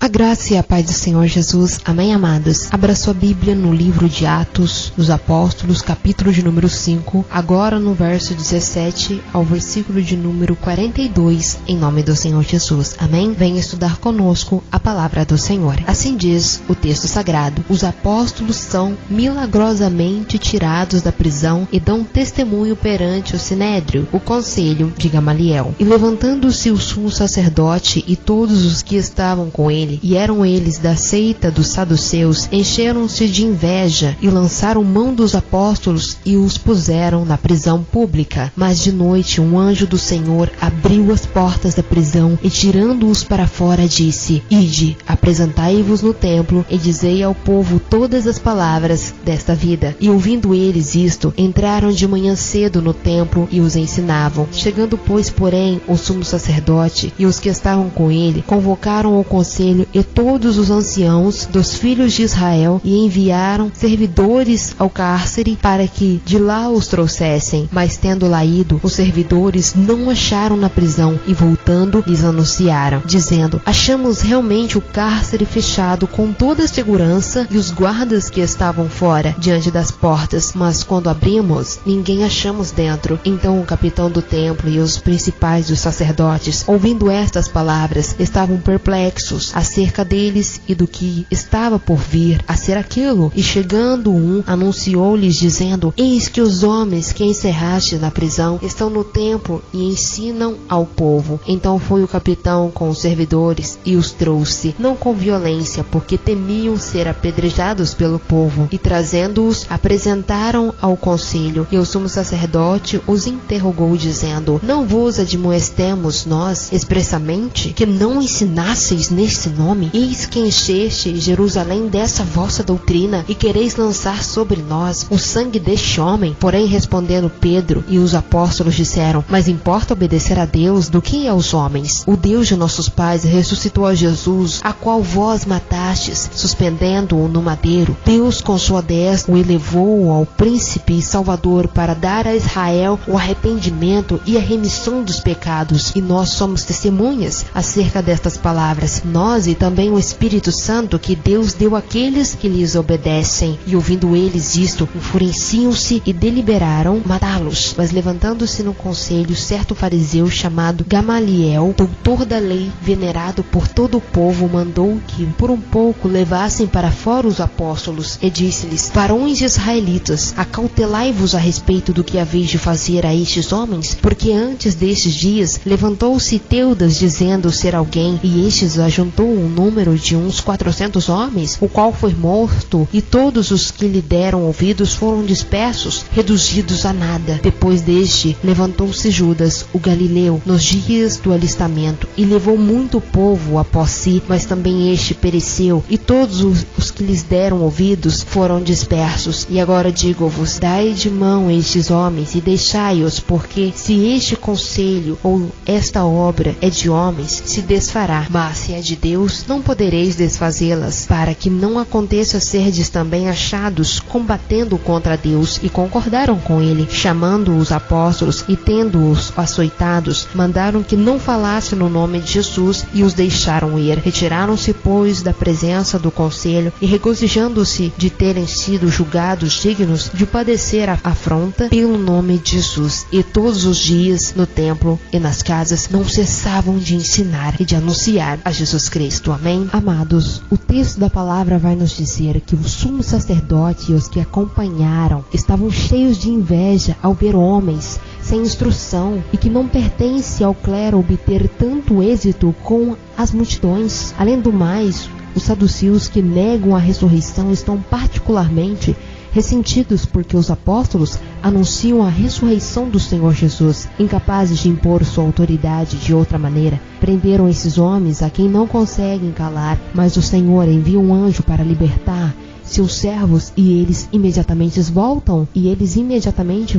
A graça e a paz do Senhor Jesus. Amém, amados? Abra sua Bíblia no livro de Atos dos Apóstolos, capítulo de número 5, agora no verso 17 ao versículo de número 42, em nome do Senhor Jesus. Amém? Venha estudar conosco a palavra do Senhor. Assim diz o texto sagrado: os apóstolos são milagrosamente tirados da prisão e dão testemunho perante o Sinédrio, o conselho de Gamaliel. E levantando-se o sumo sacerdote e todos os que estavam com ele, e eram eles da seita dos saduceus, encheram-se de inveja e lançaram mão dos apóstolos e os puseram na prisão pública. Mas de noite um anjo do Senhor abriu as portas da prisão e, tirando-os para fora, disse: Ide, apresentai-vos no templo e dizei ao povo todas as palavras desta vida. E ouvindo eles isto, entraram de manhã cedo no templo e os ensinavam. Chegando, pois, porém, o sumo sacerdote e os que estavam com ele, convocaram o conselho e todos os anciãos dos filhos de Israel e enviaram servidores ao cárcere para que de lá os trouxessem. Mas tendo lá ido, os servidores não acharam na prisão e voltando lhes anunciaram, dizendo: achamos realmente o cárcere fechado com toda a segurança e os guardas que estavam fora diante das portas, mas quando abrimos, ninguém achamos dentro. Então o capitão do templo e os principais dos sacerdotes, ouvindo estas palavras, estavam perplexos acerca deles e do que estava por vir a ser aquilo. E chegando anunciou-lhes, dizendo: eis que os homens que encerraste na prisão estão no templo e ensinam ao povo. Então foi o capitão com os servidores e os trouxe, não com violência, porque temiam ser apedrejados pelo povo, e trazendo-os apresentaram ao conselho. E o sumo sacerdote os interrogou, dizendo: não vos admoestemos nós expressamente que não ensinasseis nesse nome? Eis que encheste Jerusalém dessa vossa doutrina e quereis lançar sobre nós o sangue deste homem. Porém, respondendo Pedro e os apóstolos, disseram: mas importa obedecer a Deus do que aos homens. O Deus de nossos pais ressuscitou a Jesus, a qual vós matastes, suspendendo-o no madeiro. Deus com sua destra o elevou ao príncipe e salvador para dar a Israel o arrependimento e a remissão dos pecados. E nós somos testemunhas acerca destas palavras, nós e também o Espírito Santo que Deus deu àqueles que lhes obedecem. E ouvindo eles isto, enfureciam-se e deliberaram matá-los. Mas levantando-se no conselho certo fariseu chamado Gamaliel, doutor da lei, venerado por todo o povo, mandou que por um pouco levassem para fora os apóstolos e disse-lhes: varões israelitas, acautelai-vos a respeito do que haveis de fazer a estes homens, porque antes destes dias levantou-se Teudas, dizendo ser alguém, e estes ajuntou um número de uns 400 homens, o qual foi morto, e todos os que lhe deram ouvidos foram dispersos, reduzidos a nada. Depois deste, levantou-se Judas, o Galileu, nos dias do alistamento, e levou muito povo após si, mas também este pereceu, e todos os que lhes deram ouvidos foram dispersos. E agora digo-vos: dai de mão estes homens e deixai-os, porque se este conselho ou esta obra é de homens, se desfará, mas se é de Deus, não podereis desfazê-las, para que não aconteça serdes também achados combatendo contra Deus. E concordaram com ele, chamando os apóstolos e tendo-os açoitados, mandaram que não falasse no nome de Jesus e os deixaram ir. Retiraram-se, pois, da presença do conselho e, regozijando-se de terem sido julgados dignos de padecer a afronta pelo nome de Jesus. E todos os dias no templo e nas casas não cessavam de ensinar e de anunciar a Jesus Cristo. Amém? Amados, o texto da palavra vai nos dizer que o sumo sacerdote e os que acompanharam estavam cheios de inveja ao ver homens sem instrução e que não pertence ao clero obter tanto êxito com as multidões. Além do mais, os saduceus que negam a ressurreição estão particularmente ressentidos porque os apóstolos anunciam a ressurreição do Senhor Jesus. Incapazes de impor sua autoridade de outra maneira, prenderam esses homens a quem não conseguem calar, mas o Senhor envia um anjo para libertar seus servos e eles imediatamente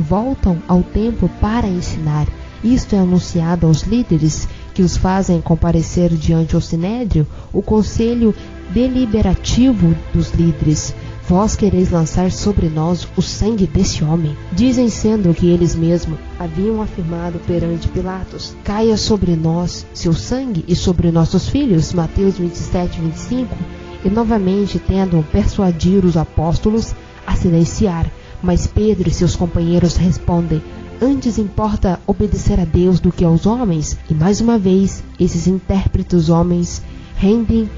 voltam ao templo para ensinar. Isto é anunciado aos líderes que os fazem comparecer diante do Sinédrio, o conselho deliberativo dos líderes. vós quereis lançar sobre nós o sangue desse homem? Dizem, sendo que eles mesmos haviam afirmado perante Pilatos: caia sobre nós seu sangue e sobre nossos filhos. Mateus 27, 25. E novamente, tendo persuadido os apóstolos a silenciar, mas Pedro e seus companheiros respondem: antes importa obedecer a Deus do que aos homens. E mais uma vez, esses intérpretes homens rendem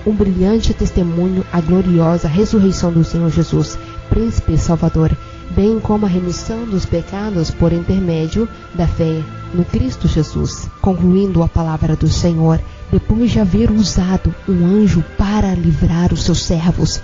um brilhante testemunho à gloriosa ressurreição do Senhor Jesus, príncipe e salvador, bem como a remissão dos pecados por intermédio da fé no Cristo Jesus. Concluindo a palavra do Senhor, depois de haver usado um anjo para livrar os seus servos,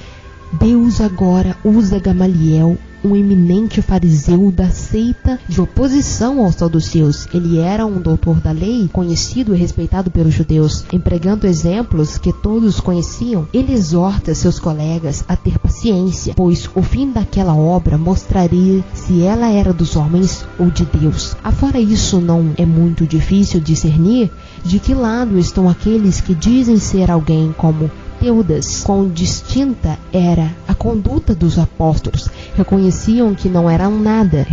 Deus agora usa Gamaliel, um eminente fariseu da seita de oposição aos saduceus. Ele era um doutor da lei, conhecido e respeitado pelos judeus. Empregando exemplos que todos conheciam, ele exorta seus colegas a ter paciência, pois o fim daquela obra mostraria se ela era dos homens ou de Deus. Afora isso, não é muito difícil discernir de que lado estão aqueles que dizem ser alguém como Teudas. Quão distinta era a conduta dos apóstolos. Reconheciam que não eram nada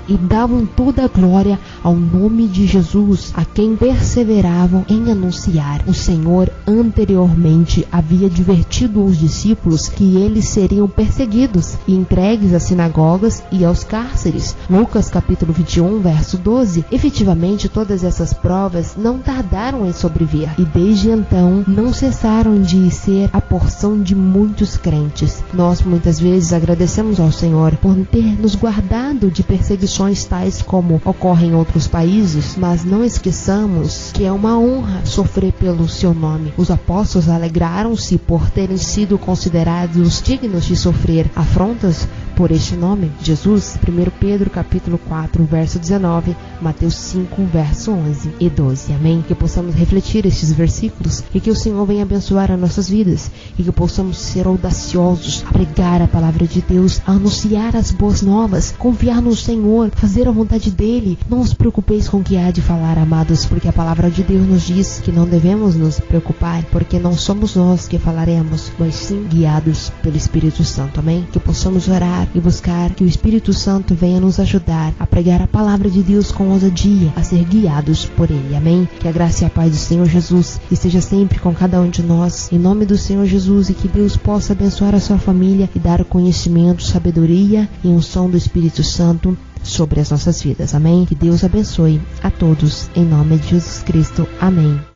e davam toda a glória ao nome de Jesus, a quem perseveravam em anunciar. O Senhor anteriormente havia advertido os discípulos que eles seriam perseguidos e entregues às sinagogas e aos cárceres. Lucas capítulo 21, verso 12. Efetivamente, todas essas provas não tardaram em sobrevir, e desde então não cessaram de ser a porção de muitos crentes. Nós muitas vezes agradecemos ao Senhor por ter nos guardado de perseguições tais como ocorrem em outros países, mas não esqueçamos que é uma honra sofrer pelo seu nome. Os apóstolos alegraram-se por terem sido considerados dignos de sofrer afrontas por este nome, Jesus. 1 Pedro capítulo 4, verso 19, Mateus 5, verso 11 e 12. Amém? Que possamos refletir estes versículos e que o Senhor venha abençoar as nossas vidas e que possamos ser audaciosos a pregar a palavra de Deus, a anunciar as boas novas, confiar no Senhor, fazer a vontade dEle. Não os preocupeis com o que há de falar, amados, porque a palavra de Deus nos diz que não devemos nos preocupar, porque não somos nós que falaremos, mas sim guiados pelo Espírito Santo. Amém? Que possamos orar e buscar que o Espírito Santo venha nos ajudar a pregar a palavra de Deus com ousadia, a ser guiados por Ele. Amém? Que a graça e a paz do Senhor Jesus esteja sempre com cada um de nós, em nome do Senhor Jesus, e que Deus possa abençoar a sua família e dar conhecimento, sabedoria e unção do Espírito Santo sobre as nossas vidas. Amém? Que Deus abençoe a todos, em nome de Jesus Cristo. Amém.